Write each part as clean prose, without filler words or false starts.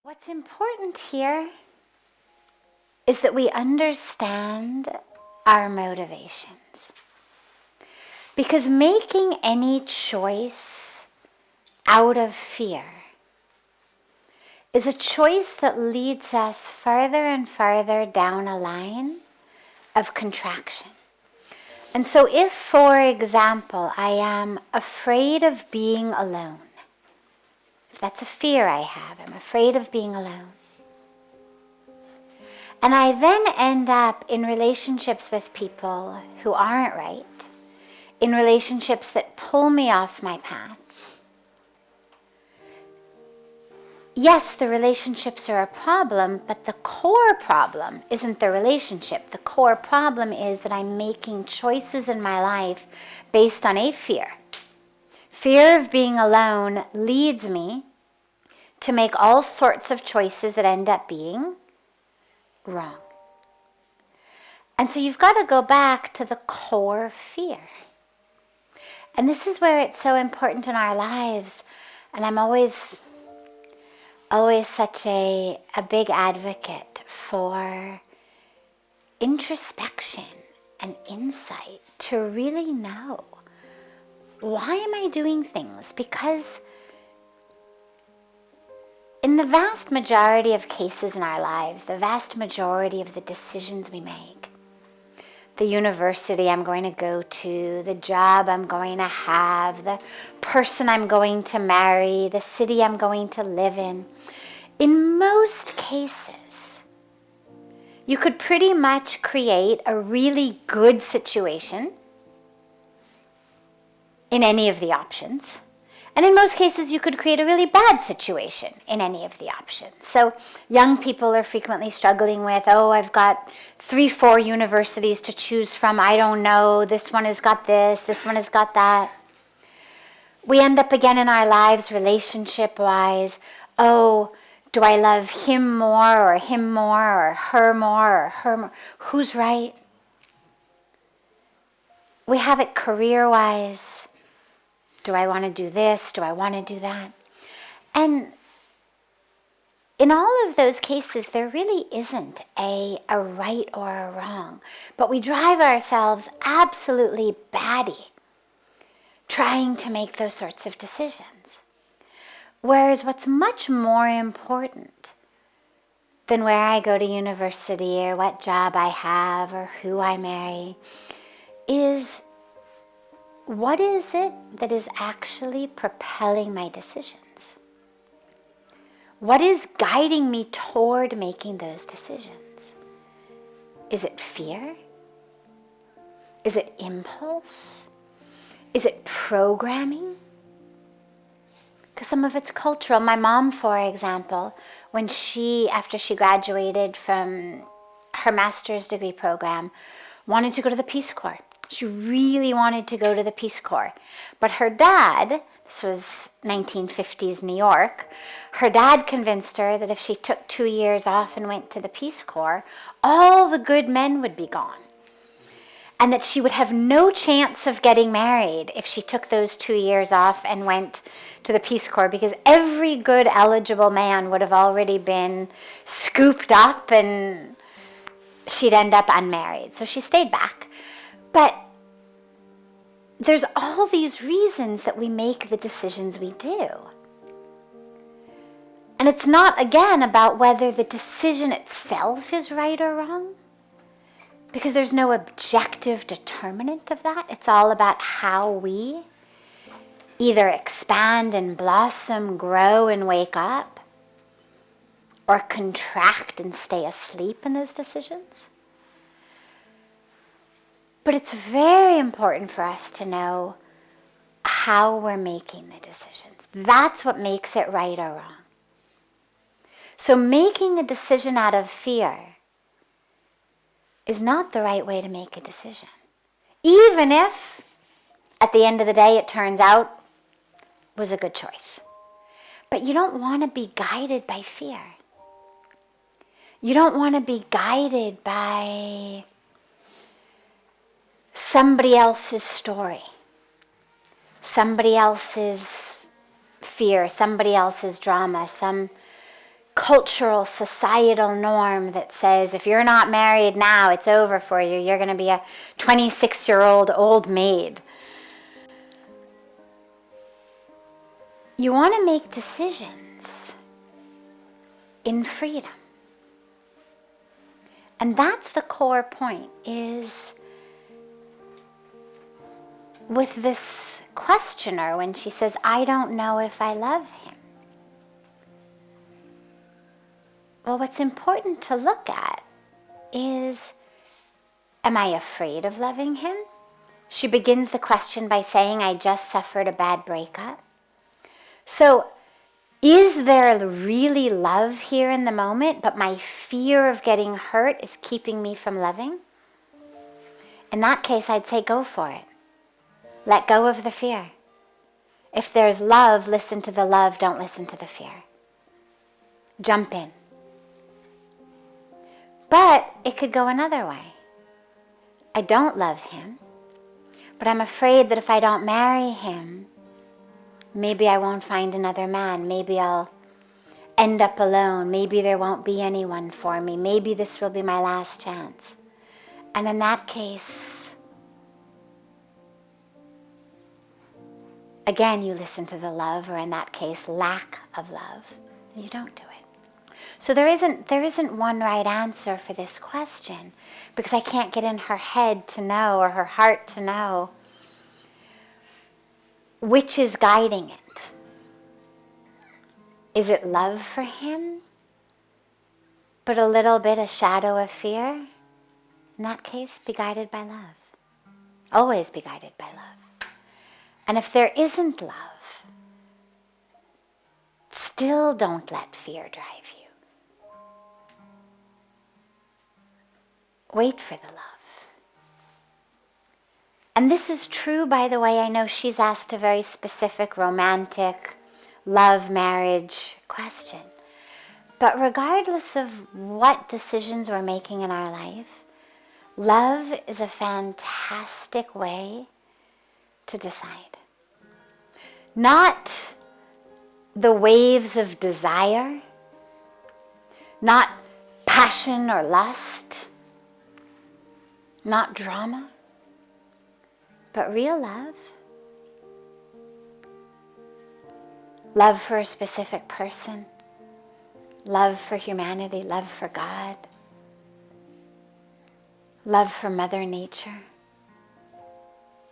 What's important here is that we understand our motivations. Because making any choice out of fear is a choice that leads us farther and farther down a line of contraction. And so if, for example, I am afraid of being alone, if that's a fear I have, I'm afraid of being alone, and I then end up in relationships with people who aren't right, in relationships that pull me off my path. Yes, the relationships are a problem, but the core problem isn't the relationship. The core problem is that I'm making choices in my life based on a fear. Fear of being alone leads me to make all sorts of choices that end up being wrong. And so you've got to go back to the core fear. And this is where it's so important in our lives. And I'm always such a big advocate for introspection and insight to really know, why am I doing things? Because in the vast majority of cases in our lives, the vast majority of the decisions we make, the university I'm going to go to, the job I'm going to have, the person I'm going to marry, the city I'm going to live in most cases, you could pretty much create a really good situation in any of the options. And in most cases, you could create a really bad situation in any of the options. So young people are frequently struggling with, I've got 3-4 universities to choose from. I don't know. This one has got this one has got that. We end up again in our lives, relationship-wise, do I love him more or her more or her more? Who's right? We have it career-wise. Do I want to do this? Do I want to do that? And in all of those cases, there really isn't a right or a wrong. But we drive ourselves absolutely batty trying to make those sorts of decisions. Whereas what's much more important than where I go to university or what job I have or who I marry is, what is it that is actually propelling my decisions? What is guiding me toward making those decisions? Is it fear? Is it impulse? Is it programming? Because some of it's cultural. My mom, for example, after she graduated from her master's degree program, wanted to go to the Peace Corps. She really wanted to go to the Peace Corps. But her dad, this was 1950s New York, her dad convinced her that if she took 2 years off and went to the Peace Corps, all the good men would be gone. And that she would have no chance of getting married if she took those 2 years off and went to the Peace Corps, because every good eligible man would have already been scooped up and she'd end up unmarried. So she stayed back. But there's all these reasons that we make the decisions we do. And it's not, again, about whether the decision itself is right or wrong, because there's no objective determinant of that. It's all about how we either expand and blossom, grow and wake up, or contract and stay asleep in those decisions. But it's very important for us to know how we're making the decisions. That's what makes it right or wrong. So making a decision out of fear is not the right way to make a decision. Even if, at the end of the day, it turns out it was a good choice. But you don't want to be guided by fear. You don't want to be guided by somebody else's story, somebody else's fear, somebody else's drama, some cultural, societal norm that says if you're not married now, it's over for you. You're going to be a 26-year-old old maid. You want to make decisions in freedom. And that's the core point, is with this questioner when she says, I don't know if I love him. Well, what's important to look at is, am I afraid of loving him? She begins the question by saying, I just suffered a bad breakup. So, is there really love here in the moment, but my fear of getting hurt is keeping me from loving? In that case, I'd say go for it. Let go of the fear. If there's love, listen to the love, don't listen to the fear. Jump in. But it could go another way. I don't love him, but I'm afraid that if I don't marry him, maybe I won't find another man. Maybe I'll end up alone. Maybe there won't be anyone for me. Maybe this will be my last chance. And in that case, again, you listen to the love, or in that case, lack of love, and you don't do it. So there isn't one right answer for this question, because I can't get in her head to know, or her heart to know, which is guiding it. Is it love for him, but a little bit a shadow of fear? In that case, be guided by love. Always be guided by love. And if there isn't love, still don't let fear drive you. Wait for the love. And this is true, by the way. I know she's asked a very specific romantic love, marriage question. But regardless of what decisions we're making in our life, love is a fantastic way to decide. Not the waves of desire, not passion or lust, not drama, but real love. Love for a specific person, love for humanity, love for God, love for Mother Nature,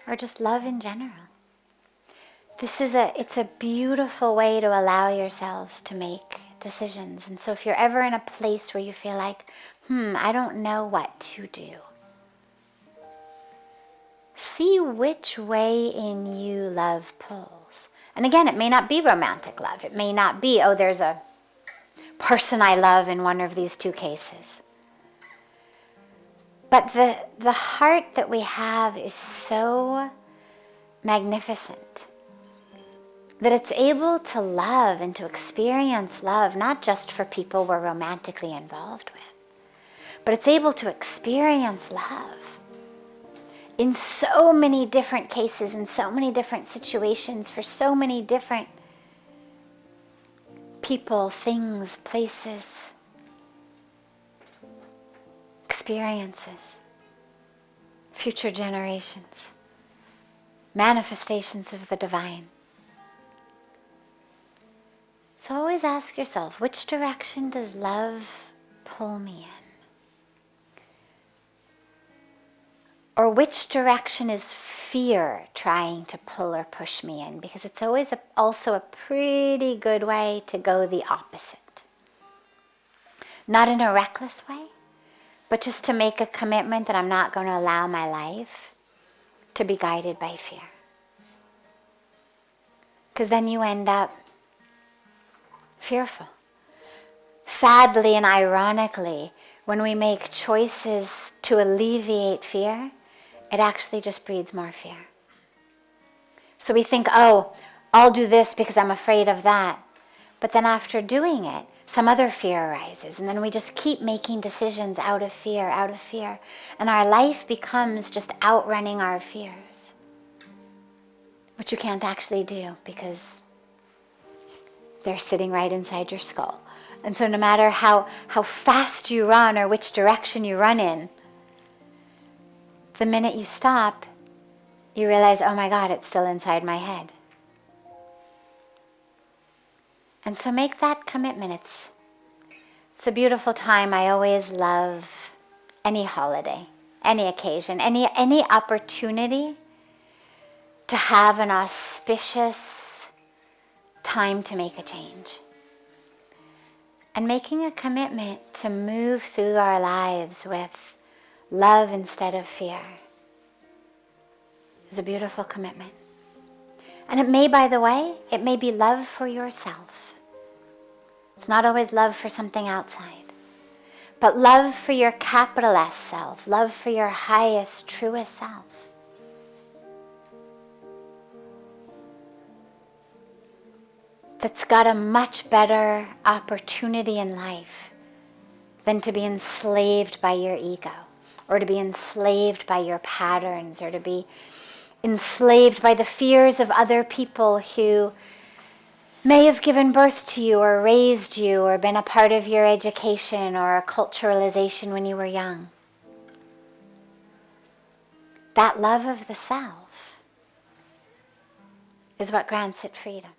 or just love in general. It's a beautiful way to allow yourselves to make decisions. And so if you're ever in a place where you feel like, I don't know what to do, see which way in you love pulls. And again, it may not be romantic love. It may not be, there's a person I love in one of these two cases. But the heart that we have is so magnificent that it's able to love and to experience love, not just for people we're romantically involved with, but it's able to experience love in so many different cases, in so many different situations, for so many different people, things, places, experiences, future generations, manifestations of the divine. So always ask yourself, which direction does love pull me in? Or which direction is fear trying to pull or push me in? Because it's always also a pretty good way to go the opposite. Not in a reckless way, but just to make a commitment that I'm not going to allow my life to be guided by fear. Because then you end up fearful. Sadly and ironically, when we make choices to alleviate fear, it actually just breeds more fear. So we think, I'll do this because I'm afraid of that. But then after doing it, some other fear arises. And then we just keep making decisions out of fear. And our life becomes just outrunning our fears, which you can't actually do because they're sitting right inside your skull. And so no matter how fast you run or which direction you run in, the minute you stop, you realize, oh my God, it's still inside my head. And so make that commitment. It's a beautiful time. I always love any holiday, any occasion, any opportunity to have an auspicious time to make a change. And making a commitment to move through our lives with love instead of fear is a beautiful commitment. And it may, by the way, it may be love for yourself. It's not always love for something outside, but love for your capital S self, love for your highest, truest self. That's got a much better opportunity in life than to be enslaved by your ego, or to be enslaved by your patterns, or to be enslaved by the fears of other people who may have given birth to you or raised you or been a part of your education or culturalization when you were young. That love of the self is what grants it freedom.